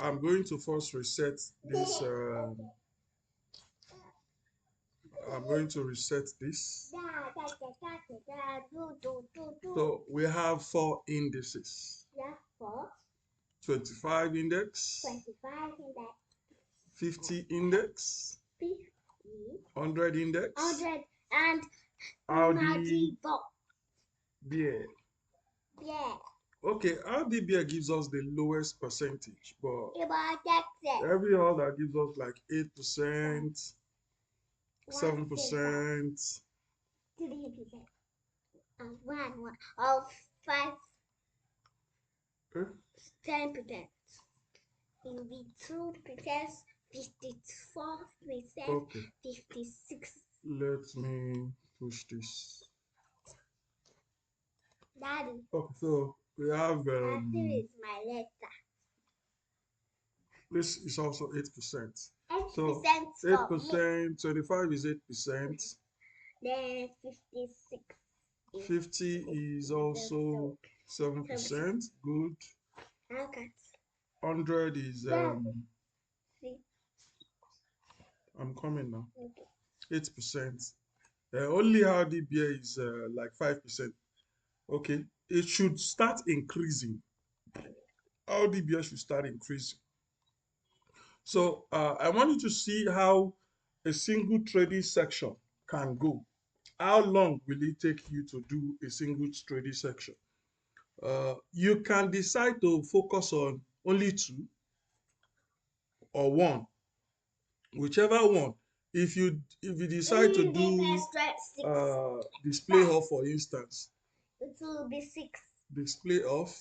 I'm going to first reset this. I'm going to reset this. So we have 4 indices. 25 index, 50 index, 100 index, and Audi beer. Okay, Audi beer gives us the lowest percentage, but every other gives us like 8%, 7%. 3%, and 5, 10%. In the 2%, 54%, Okay, 56. let me push this. Daddy, Okay, so we have is my letter. this is also 8%. 8% So for me. 8%, 25 is 8%. Then 56. 50 is also 7%. Good. Okay. 100 is See. I'm coming now. Okay. 8%. Only Audi beer is like 5%. Okay, it should start increasing. Audi beer should start increasing. So I want you to see how a single trading section can go. How long will it take you to do a single trading section? You can decide to focus on only 2 or 1, whichever one. If you decide to do display off, for instance, it will be 6. display off,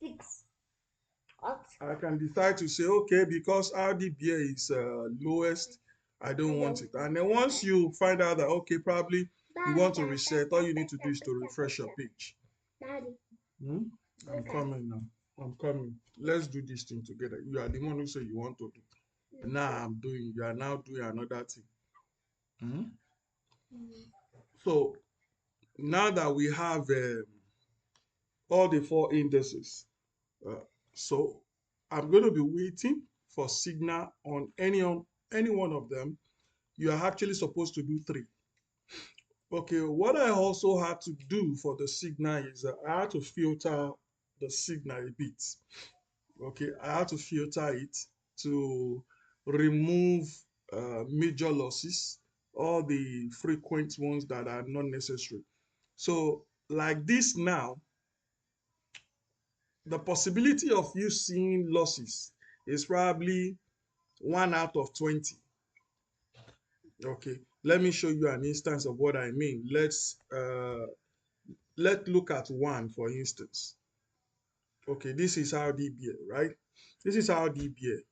6. I can decide to say, okay, because Audi beer is lowest, I don't want it. And then once you find out that, okay, probably you want to reset, all you need to do is to refresh your page. Daddy. I'm coming now. I'm coming. Let's do this thing together. You are the one who said you want to do. Now I'm doing. You are now doing another thing. So now that we have all the 4 indices, so I'm going to be waiting for signal on any one of them. You are actually supposed to do 3. Okay, what I also had to do for the signal is I had to filter the signal a bit. Okay, I had to filter it to remove major losses, all the frequent ones that are not necessary. So like this now, the possibility of you seeing losses is probably 1 out of 20. Okay, let me show you an instance of what I mean. Let's look at 1 for instance. Okay, this is our DBA, right? This is our DBA.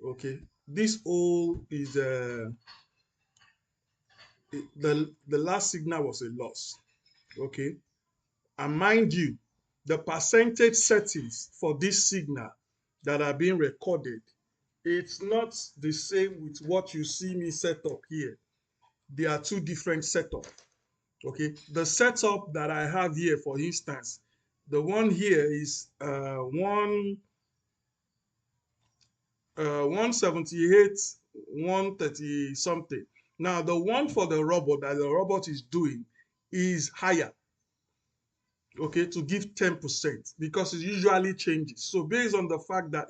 Okay, this all is the last signal was a loss. Okay, and mind you, the percentage settings for this signal that are being recorded, it's not the same with what you see me set up here. They are 2 different setups. Okay, the setup that I have here, for instance, the one here is 178, 130 something. Now the one for the robot that the robot is doing is higher, okay, to give 10% because it usually changes. So based on the fact that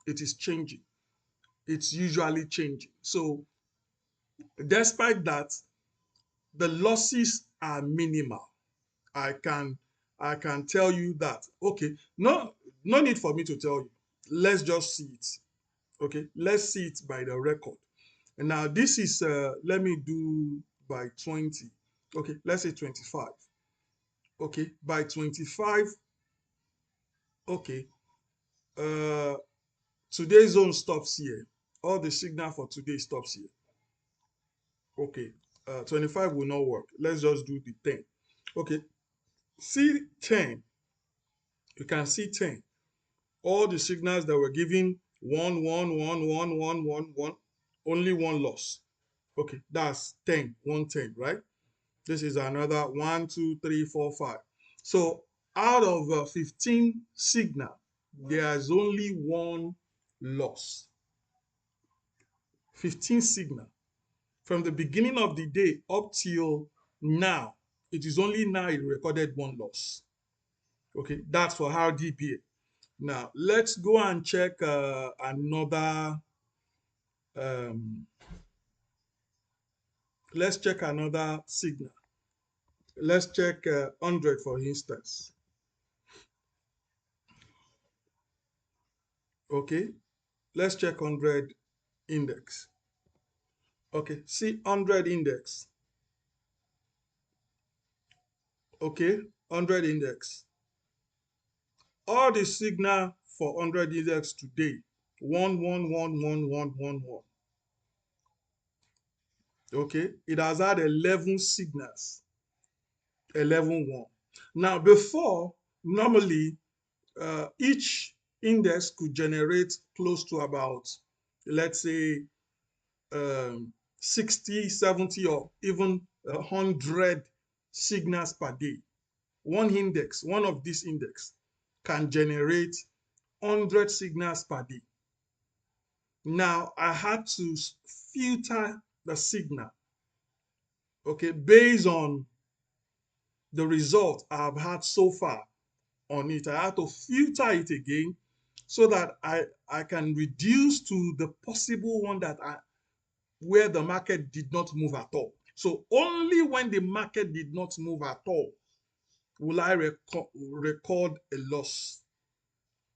it is changing, it's usually changing. So despite that, the losses are minimal. I can tell you that. Okay, no need for me to tell you. Let's just see it. Okay, let's see it by the record. And now this is let me do by 20. Okay, let's say 25. Okay, by 25. Okay, uh today's zone stops here. All the signal for today stops here. Okay, 25 will not work. Let's just do the 10. Okay, see 10. You can see 10. All the signals that were giving 1, 1, 1, 1, 1, 1, 1, only 1 loss. Okay, that's 10, 110, right? This is another 1, 2, 3, 4, 5. So out of 15 signal, there's only one loss. 15 signal. From the beginning of the day up till now, it is only now it recorded one loss. Okay, that's for RDBA. Now, let's go and check um, let's check another signal. Let's check 100 for instance. Okay, let's check 100 index. Okay, see 100 index. Okay, 100 index. All the signal for 100 index today, 1111111. Okay, it has had 11 signals, 11 1. Now, before, normally, each index could generate close to about, let's say, 60, 70, or even 100 signals per day. One of these index can generate 100 signals per day. Now, I had to filter the signal, okay, based on the result I've had so far on it. I had to filter it again so that I can reduce to the possible one where the market did not move at all. So only when the market did not move at all will I record a loss.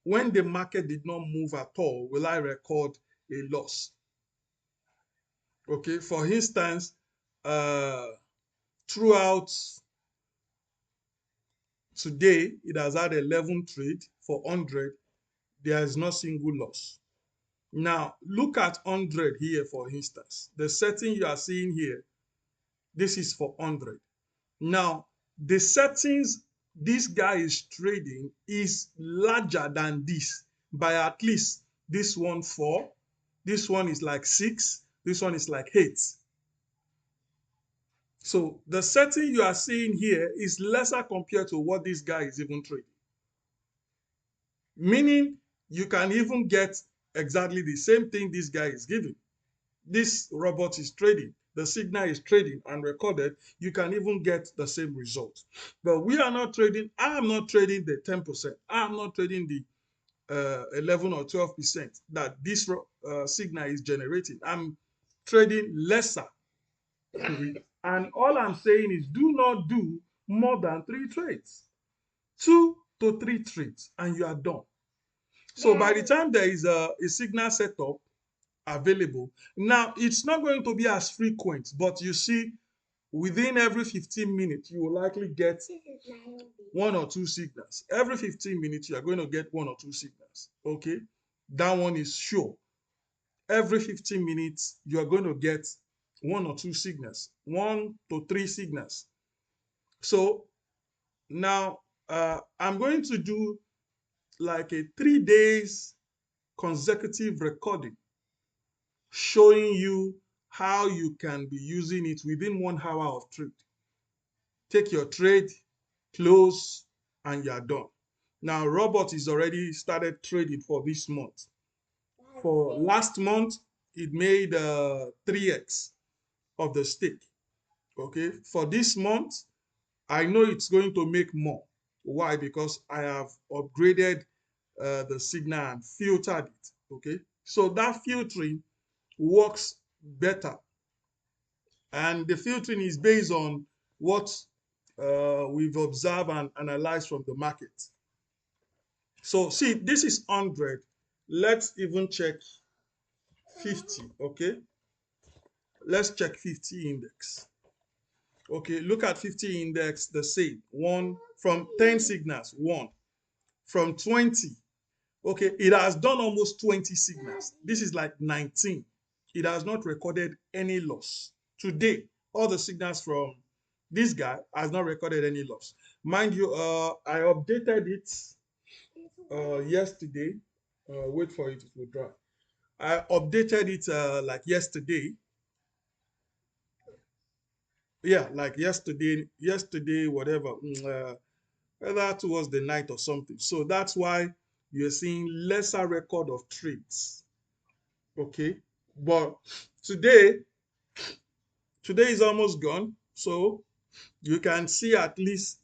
When the market did not move at all, will I record a loss? Okay, for instance, uh, throughout today, it has had 11 trade for 100. There is no single loss. Now, look at 100 here, for instance. The setting you are seeing here, this is for 100. Now, the settings this guy is trading is larger than this by at least this one 4, this one is like 6, this one is like 8. So the setting you are seeing here is lesser compared to what this guy is even trading. Meaning you can even get exactly the same thing this guy is giving. This robot is trading, the signal is trading and recorded, you can even get the same result. But we are not trading, I am not trading the 10%, I am not trading the 11 or 12% that this signal is generating. I'm trading lesser. And all I'm saying is do not do more than 3 trades. 2 to 3 trades and you are done. So by the time there is a signal setup available, now it's not going to be as frequent, but you see, within every 15 minutes, you will likely get 1 or 2 signals. Every 15 minutes, you are going to get 1 or 2 signals. Okay, that one is sure. Every 15 minutes, you are going to get 1 or 2 signals, 1 to 3 signals. So now I'm going to do like a 3 days consecutive recording showing you how you can be using it within 1 hour of trade. Take your trade, close, and you're done. Now, Robot is already started trading for this month. For last month, it made 3x of the stake. Okay, for this month, I know it's going to make more. Why? Because I have upgraded the signal and filtered it. Okay, so that filtering works better, and the filtering is based on what we've observed and analyzed from the market. So see, this is 100. Let's even check 50. Okay, let's check 50 index. Okay, look at 50 index, the same one from 10 signals, one from 20. Okay, it has done almost 20 signals. This is like 19. It has not recorded any loss. Today, all the signals from this guy has not recorded any loss. Mind you, I updated it yesterday. Wait for it, it will dry. I updated it like yesterday. Yeah, like yesterday, whatever. Whether towards the night or something. So that's why you're seeing lesser record of trades. Okay, but today is almost gone, so you can see at least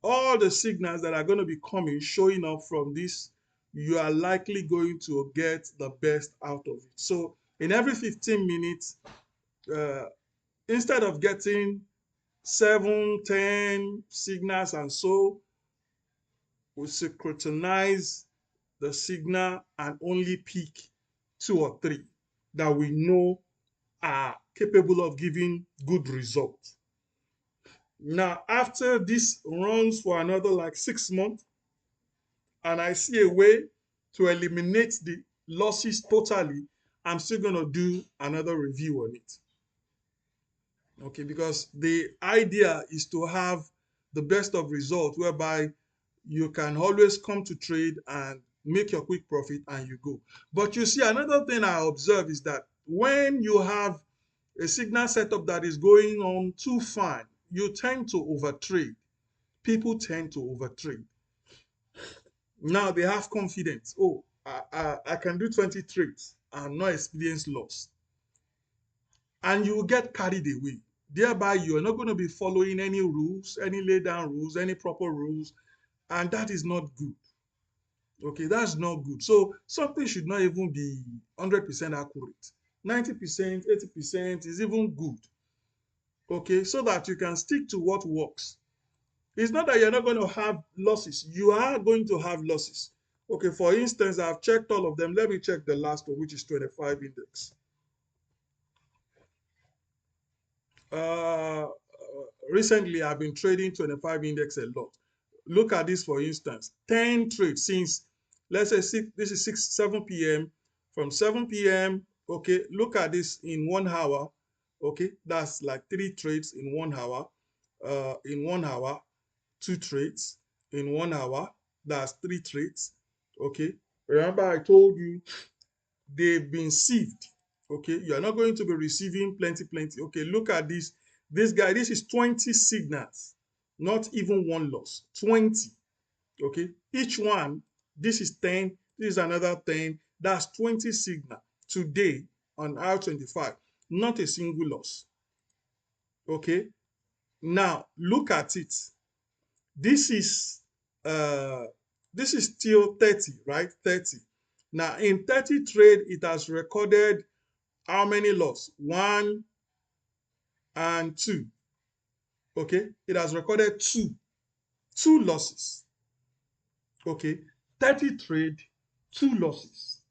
all the signals that are going to be coming, showing up from this. You are likely going to get the best out of it. So in every 15 minutes, uh, instead of getting 7, 10 signals and so, we synchronize the signal and only pick 2 or 3 that we know are capable of giving good results. Now, after this runs for another like 6 months, and I see a way to eliminate the losses totally, I'm still going to do another review on it. Okay, because the idea is to have the best of results whereby you can always come to trade and make your quick profit and you go. But you see, another thing I observe is that when you have a signal setup that is going on too fine, you tend to overtrade. People tend to overtrade. Now they have confidence. Oh, I can do 20 trades and not experience loss. And you will get carried away. Thereby, you are not going to be following any rules, any laid down rules, any proper rules. And that is not good. Okay, that's not good. So something should not even be 100% accurate. 90%, 80% is even good. Okay, so that you can stick to what works. It's not that you're not going to have losses. You are going to have losses. Okay, for instance, I've checked all of them. Let me check the last one, which is 25 index. Uh, Recently, I've been trading 25 index a lot. Look at this, for instance, 10 trades since, let's say, this is 7 p.m. From 7 p.m., okay, look at this in 1 hour. Okay, that's like 3 trades in 1 hour. In 1 hour, 2 trades. In 1 hour, that's 3 trades. Okay, remember I told you they've been sieved. Okay, you are not going to be receiving plenty. Okay, look at this. This guy, this is 20 signals, not even one loss. 20. Okay, each one, this is 10, this is another 10. That's 20 signal today on R25. Not a single loss. Okay, now look at it. This is uh this is still 30, right? 30. Now in 30 trade, it has recorded how many loss? 1 and 2. Okay, it has recorded two losses. Okay, 30 trade, 2 losses.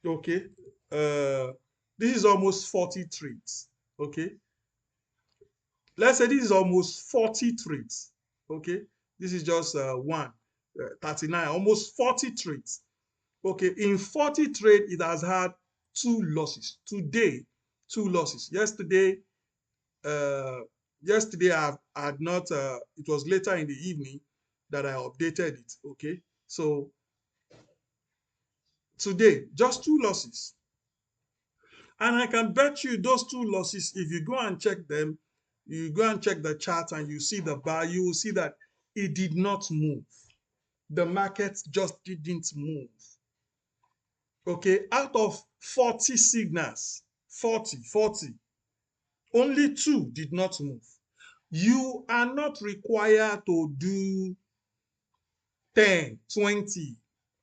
Okay, this is almost 40 trades. Okay, let's say this is almost 40 trades. Okay, this is just 39, almost 40 trades. Okay, in 40 trade, it has had 2 losses. Today, 2 losses. Uh, yesterday I had not. It was later in the evening that I updated it. Okay, so today just 2 losses, and I can bet you those 2 losses. If you go and check them, you go and check the chart, and you see the bar, you will see that it did not move. The market just didn't move. Okay, out of 40 signals, 40, only 2 did not move. You are not required to do 10, 20,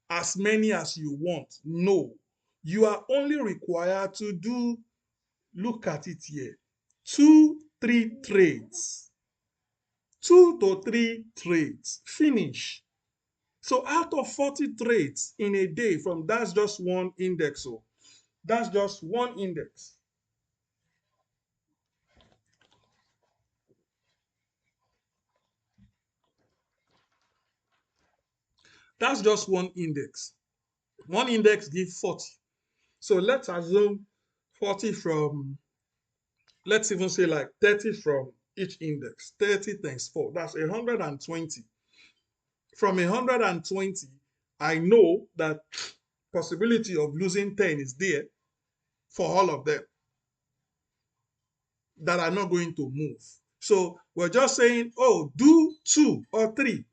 as many as you want. No, you are only required to do, look at it here, 2, 3 trades. 2 to 3 trades. Finish. So out of 40 trades in a day, from that's just one index. So that's just one index. That's just one index. One index gives 40. So let's assume 40 from, let's even say like 30 from each index. 30 times 4, that's 120. From 120, I know that possibility of losing 10 is there for all of them that are not going to move. So we're just saying, oh, do 2 or 3.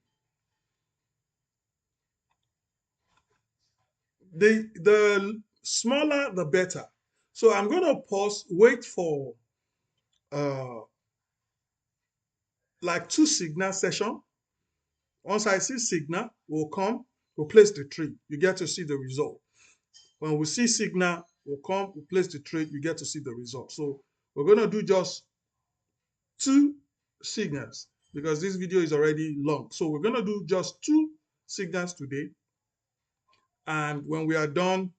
The smaller the better. So I'm going to pause, wait for uh like 2 signal session. Once I see signal, we'll come, we'll place the trade. You get to see the result. When we see signal, we'll come, we'll place the trade. You get to see the result. So we're going to do just 2 signals because this video is already long. So we're going to do just 2 signals today. And when we are done,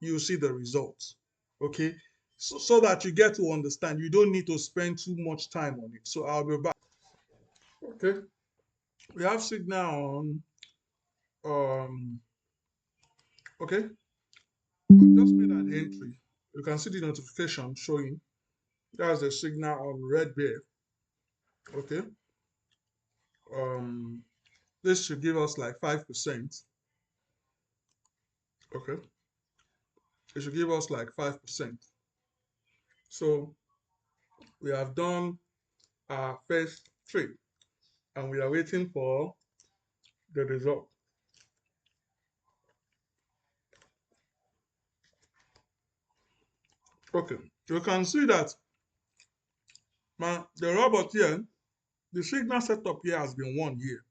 you'll see the results. Okay. So that you get to understand. You don't need to spend too much time on it. So I'll be back. Okay. We have signal on. Okay. I've just made an entry. You can see the notification showing. That's the signal on red bear. Okay. Um, this should give us like 5%. Okay. It should give us like 5%. So we have done our first trade and we are waiting for the result. Okay. You can see that the robot here, the signal setup here has been 1 year.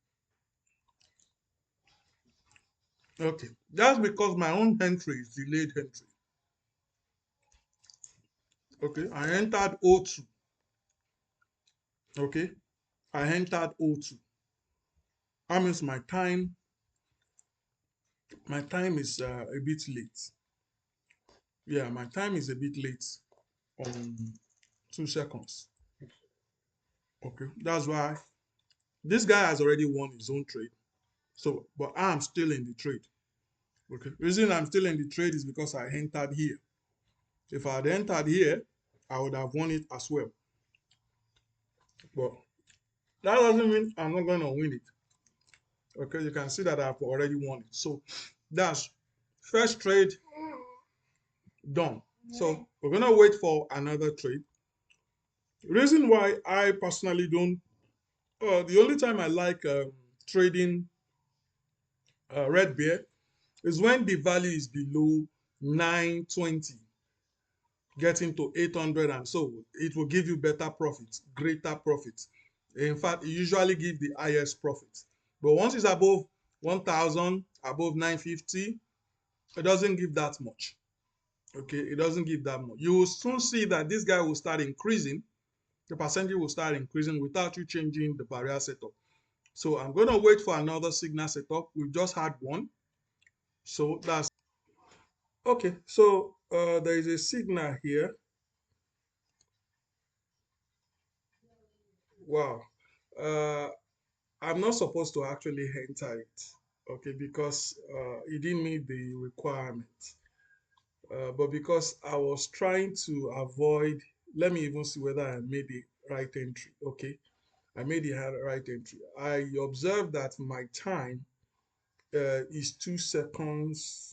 Okay. That's because my own entry is delayed entry. Okay. I entered O2. Okay. I entered O2. That means my time is a bit late. Yeah, my time is a bit late on 2 seconds. Okay, that's why this guy has already won his own trade. So, but I'm still in the trade. Okay, reason I'm still in the trade is because I entered here. If I had entered here, I would have won it as well. But that doesn't mean I'm not going to win it. Okay, you can see that I've already won it. So that's first trade done. So we're gonna wait for another trade. Reason why I personally don't, the only time I like trading red bear is when the value is below 920, getting to 800, and so it will give you better profits, greater profits. In fact, it usually gives the highest profits. But once it's above 1000, above 950, it doesn't give that much. Okay, it doesn't give that much. You will soon see that this guy will start increasing. The percentage will start increasing without you changing the barrier setup. So I'm going to wait for another signal setup. We've just had one. So that's okay. So there is a signal here. Wow. Uh, I'm not supposed to actually enter it. Okay, because it didn't meet the requirement. But because I was trying to avoid, let me even see whether I made the right entry. Okay, I made the right entry. I observed that my time is 2 seconds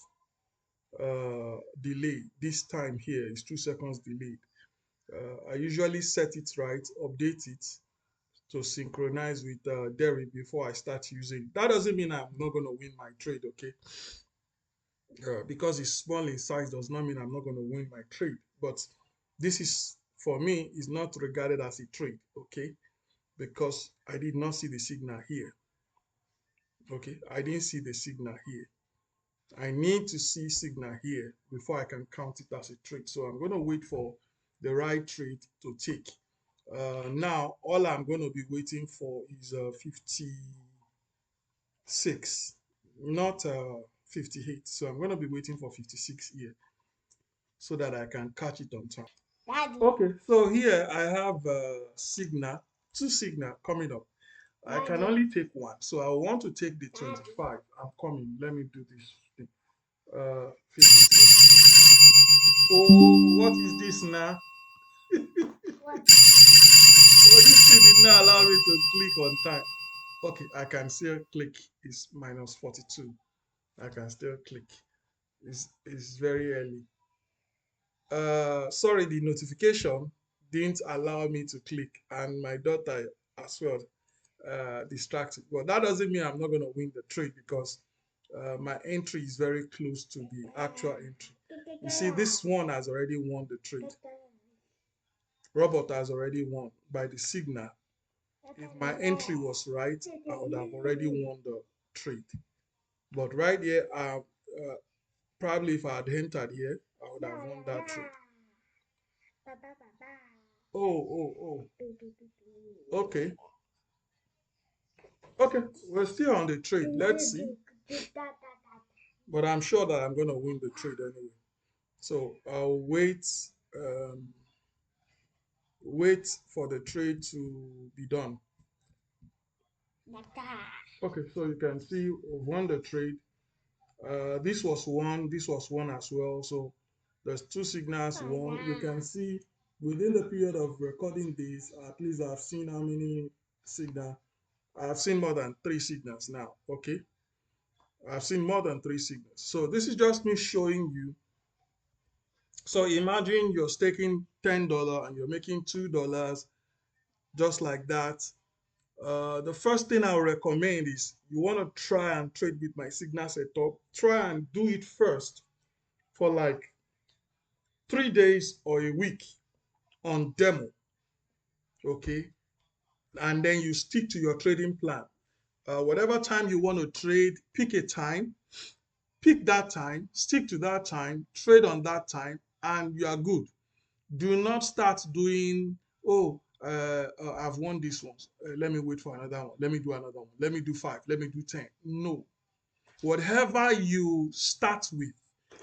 delayed. This time here is 2 seconds delayed. I usually set it right, update it to synchronize with Derry before I start using. That doesn't mean I'm not going to win my trade, okay? Because it's small in size does not mean I'm not going to win my trade. But this is, for me, is not regarded as a trade, okay? Because I did not see the signal here, okay? I didn't see the signal here. I need to see signal here before I can count it as a trade. So I'm going to wait for the right trade to take. Now, all I'm going to be waiting for is 56, not 58. So I'm going to be waiting for 56 here so that I can catch it on time. Daddy. Okay, so here I have signal, 2 signal coming up. I can only take one. So I want to take the 25. I'm coming. Let me do this thing. 56. Oh, what is this now? What? Oh, this thing did not allow me to click on time. Okay, I can still click. It's minus 42. I can still click. It's very early. Sorry, the notification didn't allow me to click, and my daughter as well distracted. But that doesn't mean I'm not going to win the trade because my entry is very close to the actual entry. You see, this one has already won the trade. Robot has already won by the signal. If my entry was right, I would have already won the trade. But right here, probably if I had entered here, I would have won that trade. Oh. Okay. Okay, we're still on the trade. Let's see. But I'm sure that I'm going to win the trade anyway. So I'll um, wait for the trade to be done. Okay, so you can see we've won the trade. This was one as well. So there's two signals, one. You can see within the period of recording this, at least I've seen how many signals. I've seen more than 3 signals now. Okay, I've seen more than 3 signals. So this is just me showing you. So imagine you're staking $10 and you're making $2 just like that. The first thing I would recommend is you want to try and trade with my signal setup. Try and do it first for like 3 days or a week on demo, okay? And then you stick to your trading plan. Whatever time you want to trade, pick a time, pick that time, stick to that time, trade on that time, and you are good. Do not start doing, oh, I've won this one. Let me wait for another one. Let me do another one. Let me do 5. Let me do 10. No. Whatever you start with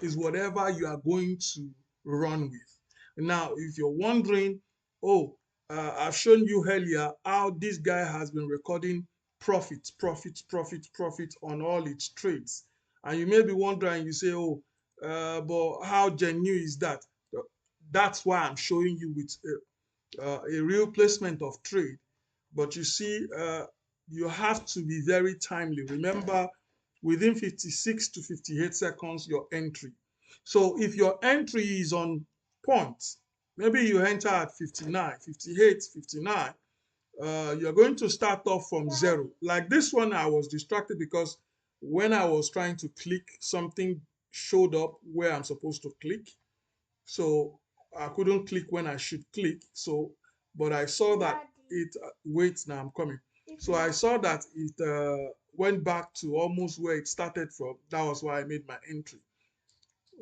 is whatever you are going to run with. Now, if you're wondering, oh, I've shown you earlier how this guy has been recording profit on all its trades. And you may be wondering, you say, oh, but how genuine is that? That's why I'm showing you with a real placement of trade. But you see, you have to be very timely. Remember, within 56 to 58 seconds, your entry. So if your entry is on point, maybe you enter at 59, 58, 59, you're going to start off from 0. Like this one, I was distracted because when I was trying to click, something showed up where I'm supposed to click. So I couldn't click when I should click. So, but I saw that it, wait, now I'm coming. So I saw that it went back to almost where it started from. That was why I made my entry.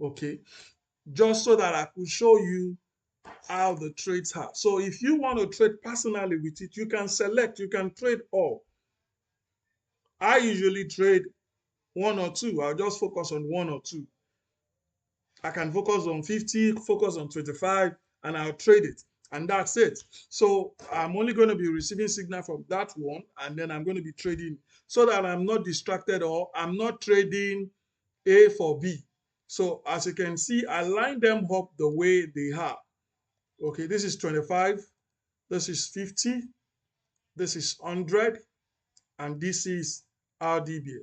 Okay. Just so that I could show you how the trades are. So if you want to trade personally with it, you can select, you can trade all. I usually trade 1 or 2. I'll just focus on 1 or 2. I can focus on 50, focus on 25, and I'll trade it. And that's it. So I'm only going to be receiving signal from that one, and then I'm going to be trading so that I'm not distracted or I'm not trading A for B. So as you can see, I line them up the way they are. Okay, this is 25, this is 50, this is 100, and this is RDBA.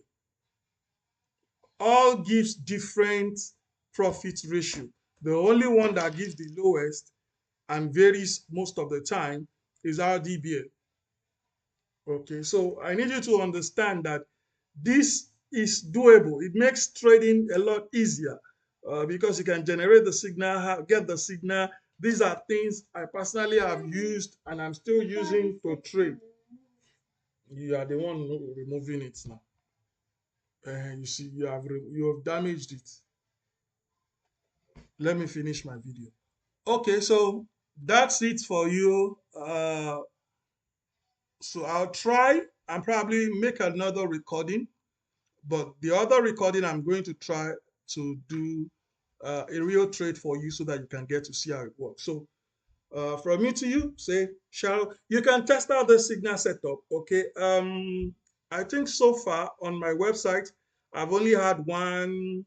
All gives different profit ratio. The only one that gives the lowest and varies most of the time is RDBA. Okay, so I need you to understand that this is doable. It makes trading a lot easier because you can generate the signal, get the signal. These are things I personally have used and I'm still using to trade. You are the one removing it now. You see, you have damaged it. Let me finish my video. Okay, so that's it for you. So I'll try and probably make another recording, but the other recording I'm going to try to do a real trade for you so that you can get to see how it works. So from me to you, say, Cheryl, you can test out the signal setup. Okay. I think so far on my website, I've only had one,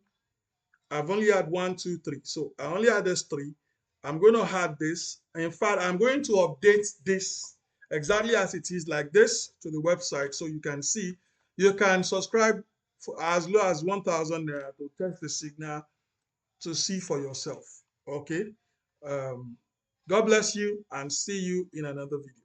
I've only had 1, 2, 3. So I only had this 3. I'm going to add this. In fact, I'm going to update this exactly as it is like this to the website so you can see. You can subscribe for as low as 1,000 naira to test the signal to see for yourself. Okay. God bless you and see you in another video.